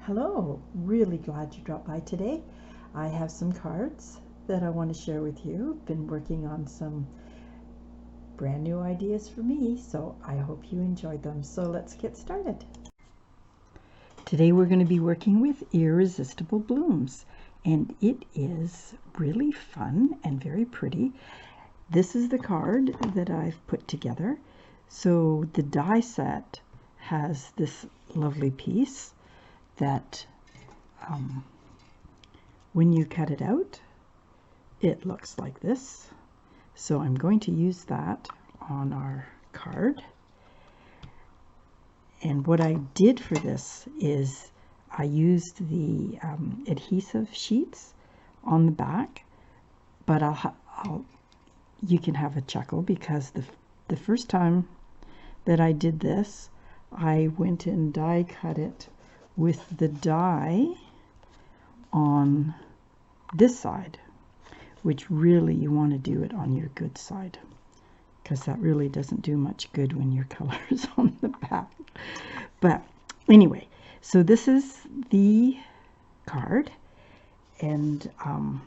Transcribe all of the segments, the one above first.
Hello, really glad you dropped by today. I have some cards that I want to share with you. Been working on some brand new ideas for me, so I hope you enjoyed them. So let's get started. Today we're going to be working with Irresistible Blooms, and it is really fun and very pretty. This is the card that I've put together. So the die set has this lovely piece that when you cut it out, it looks like this. So I'm going to use that on our card. And what I did for this is I used the adhesive sheets on the back, but you can have a chuckle because the first time that I did this, I went and die cut it with the die on this side, which really you want to do it on your good side, because that really doesn't do much good when your color is on the back. But anyway, so this is the card, and I'm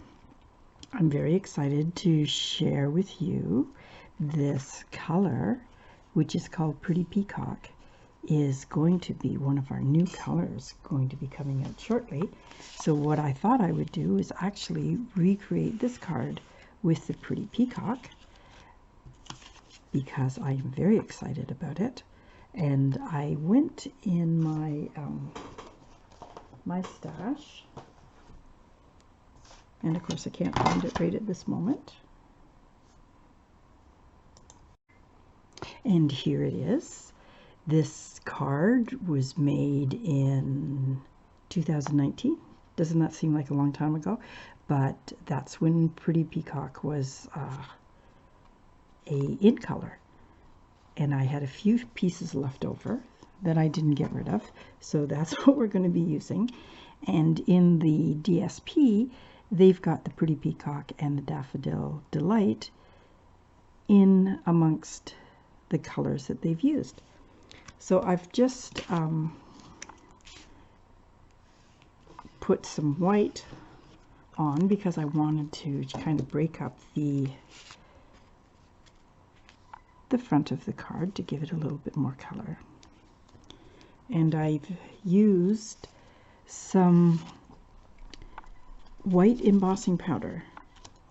very excited to share with you this color, which is called Pretty Peacock. Is going to be one of our new colors going to be coming out shortly. So what I thought I would do is actually recreate this card with the Pretty Peacock, because I am very excited about it. And I went in my my stash, and of course I can't find it right at this moment. And here it is. This card was made in 2019. Doesn't that seem like a long time ago? But that's when Pretty Peacock was in color. And I had a few pieces left over that I didn't get rid of. So that's what we're going to be using. And in the DSP, they've got the Pretty Peacock and the Daffodil Delight in amongst the colors that they've used. So I've just put some white on because I wanted to kind of break up the front of the card to give it a little bit more color. And I've used some white embossing powder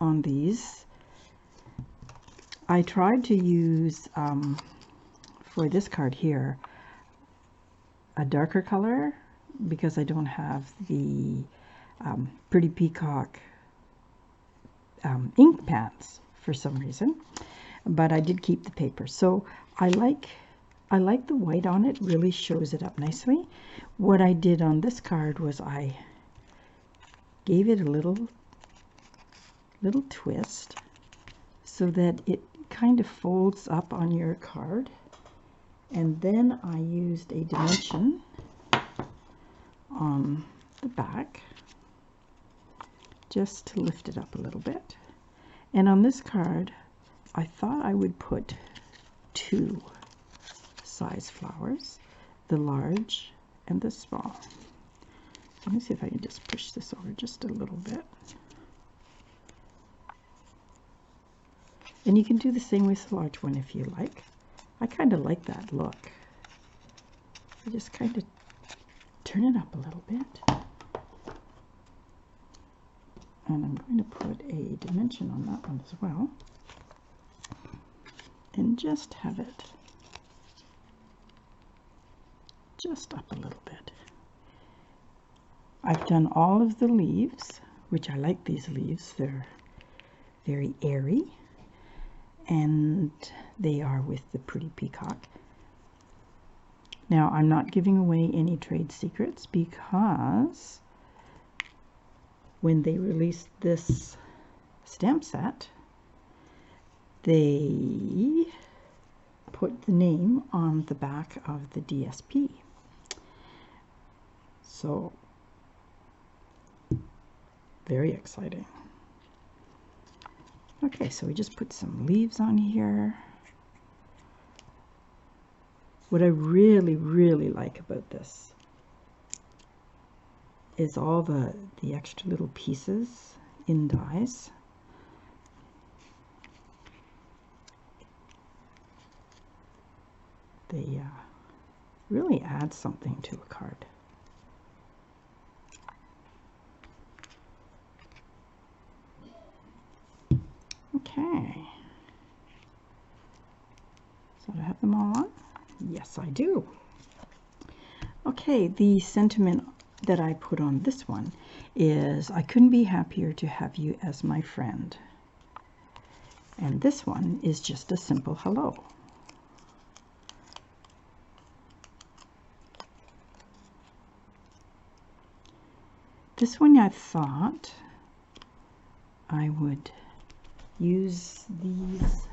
on these. I tried to use for this card here a darker color because I don't have the Pretty Peacock ink pads for some reason, but I did keep the paper. So I like the white on it, really shows it up nicely. What I did on this card was I gave it a little twist so that it kind of folds up on your card. And then I used a dimension on the back just to lift it up a little bit. And on this card, I thought I would put two size flowers, the large and the small. Let me see if I can just push this over just a little bit. And you can do the same with the large one if you like. I kind of like that look. I just kind of turn it up a little bit. And I'm going to put a dimension on that one as well. And just have it just up a little bit. I've done all of the leaves, which I like these leaves. They're very airy. And they are with the Pretty Peacock. Now, I'm not giving away any trade secrets because when they released this stamp set, they put the name on the back of the DSP. So, very exciting. Okay, so we just put some leaves on here. What I really, really like about this is all the extra little pieces in dies. They really add something to a card. Okay. So do I have them all on? Yes, I do. Okay, the sentiment that I put on this one is, I couldn't be happier to have you as my friend. And this one is just a simple hello. This one I thought I would use these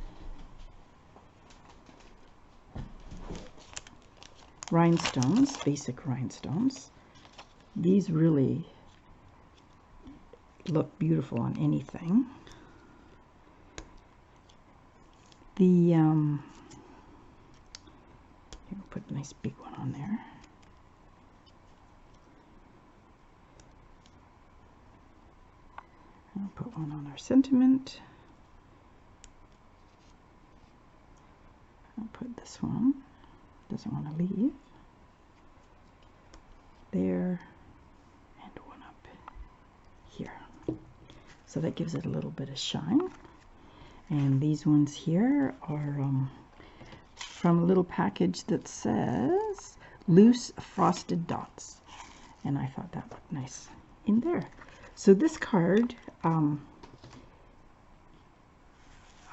rhinestones, basic rhinestones. These really look beautiful on anything. The here, we'll put a nice big one on there. I'll put one on our sentiment. I'll put this one. Doesn't want to leave. There, and one up here. So that gives it a little bit of shine. And these ones here are from a little package that says loose frosted dots. And I thought that looked nice in there. So this card, I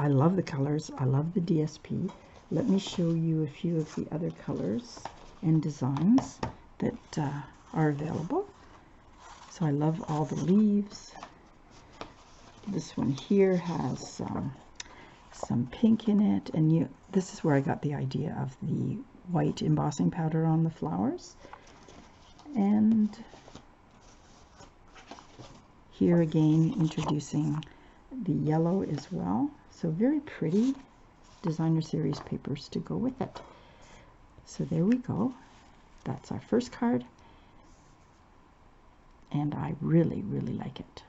love the colors. I love the DSP. Let me show you a few of the other colors and designs that are available. So I love all the leaves. This one here has some pink in it, and this is where I got the idea of the white embossing powder on the flowers. And here again, introducing the yellow as well. So very pretty designer series papers to go with it. So there we go. That's our first card, and I really, really like it.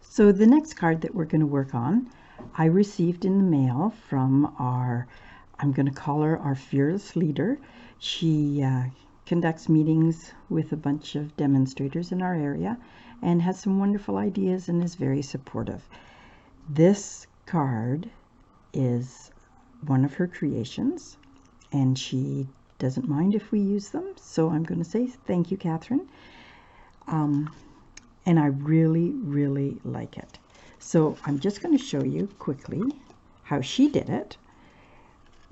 So the next card that we're going to work on, I received in the mail from our, I'm going to call her our fearless leader. She conducts meetings with a bunch of demonstrators in our area and has some wonderful ideas and is very supportive. This card is one of her creations, and she doesn't mind if we use them, so I'm going to say thank you, Catherine. And I really, really like it. So I'm just going to show you quickly how she did it.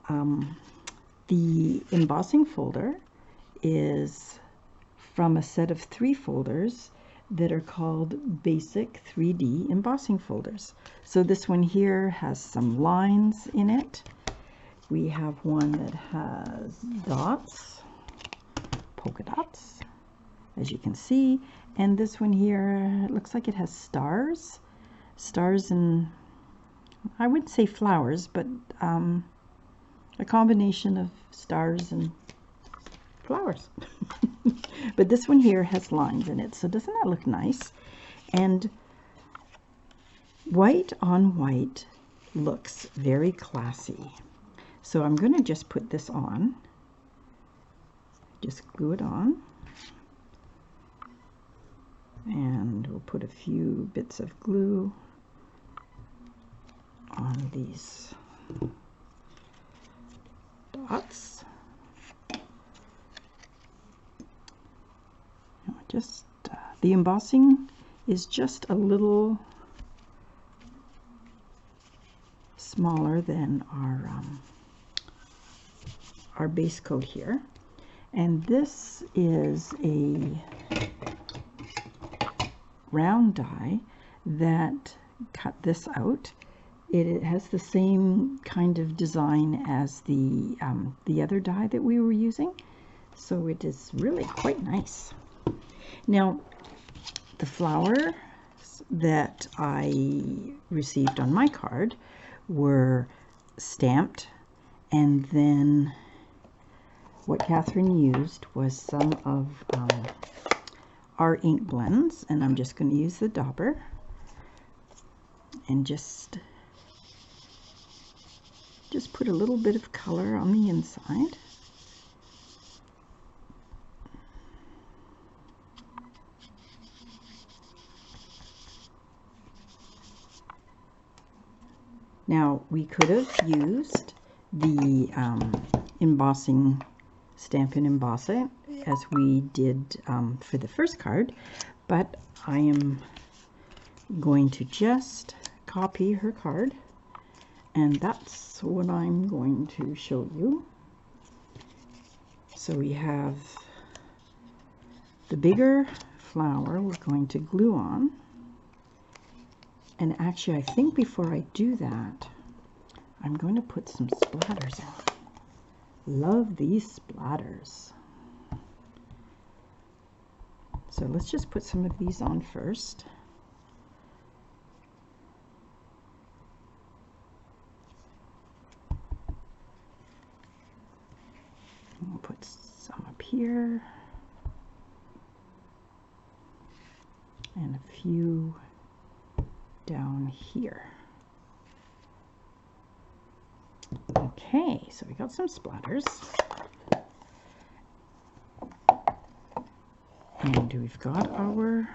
The embossing folder is from a set of 3 folders that are called basic 3D embossing folders. So this one here has some lines in it. We have one that has dots, polka dots, as you can see. And this one here, it looks like it has stars. Stars and, I wouldn't say flowers, but a combination of stars and flowers. But this one here has lines in it, so doesn't that look nice? And white on white looks very classy. So I'm going to just put this on. Just glue it on. And we'll put a few bits of glue on these dots. Just the embossing is just a little smaller than our base coat here, and this is a round die that cut this out. It has the same kind of design as the other die that we were using, so it is really quite nice. Now, the flowers that I received on my card were stamped, and then what Catherine used was some of our ink blends, and I'm just going to use the dauber and just put a little bit of color on the inside. Now we could have used the embossing Stampin' Embosser as we did for the first card, but I am going to just copy her card, and that's what I'm going to show you. So we have the bigger flower we're going to glue on, and actually I think before I do that I'm going to put some splatters on. Love these splatters. So let's just put some of these on first. We'll put some up here and a few down here. Okay, so we got some splatters, and we've got our,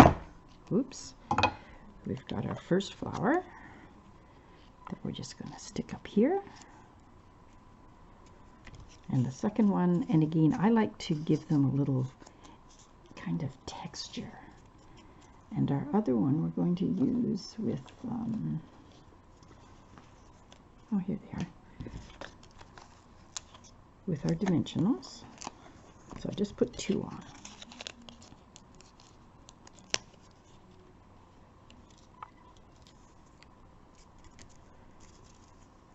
we've got our first flower that we're just going to stick up here, and the second one, and again I like to give them a little kind of texture, and our other one we're going to use with oh, here they are, with our dimensionals. So I just put 2 on.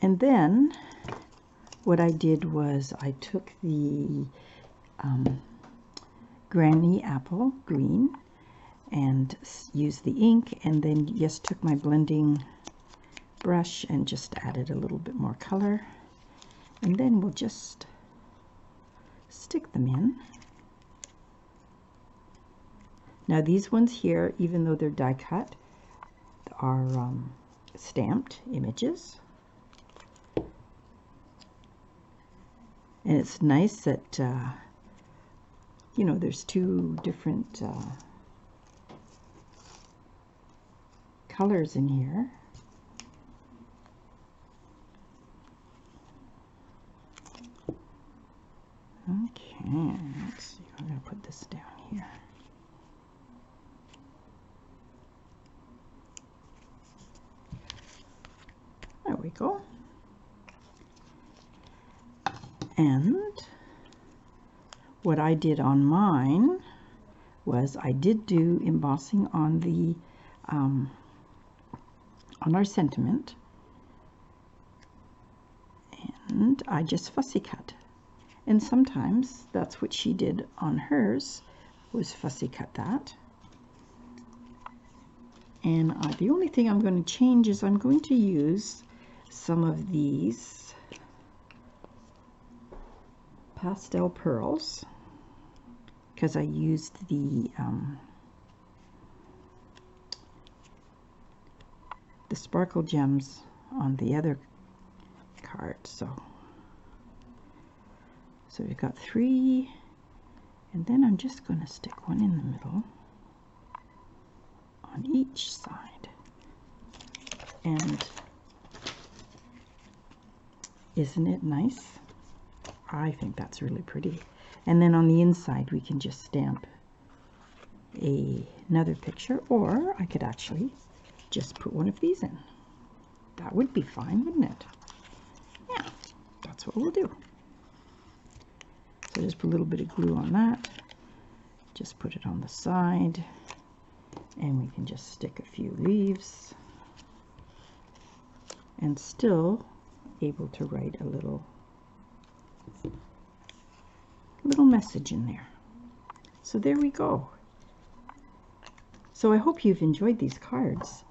And then what I did was I took the Granny Apple Green and used the ink, and then just took my blending brush and just added a little bit more color, and then we'll just stick them in. Now these ones here, even though they're die cut, are stamped images, and it's nice that you know, there's 2 different colors in here. Okay, let's see, I'm going to put this down here. There we go. And what I did on mine was I did do embossing on the on our sentiment, and I just fussy cut. And sometimes that's what she did on hers, was fussy cut that. And the only thing I'm going to change is I'm going to use some of these pastel pearls, because I used the sparkle gems on the other card. So we've got 3, and then I'm just going to stick one in the middle on each side. And isn't it nice? I think that's really pretty. And then on the inside we can just stamp another picture, or I could actually just put one of these in. That would be fine, wouldn't it? Yeah, that's what we'll do. So just put a little bit of glue on that, just put it on the side, and we can just stick a few leaves, and still able to write a little message in there. So there we go. So I hope you've enjoyed these cards.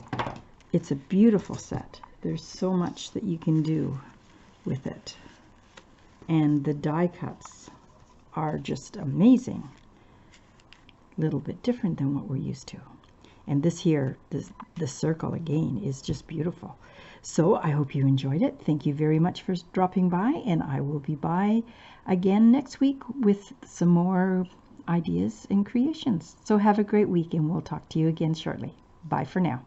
It's a beautiful set. There's so much that you can do with it, and the die cuts are just amazing. little bit different than what we're used to. And this here, this circle again is just beautiful. So I hope you enjoyed it. Thank you very much for dropping by, and I will be by again next week with some more ideas and creations. So have a great week, and we'll talk to you again shortly. Bye for now.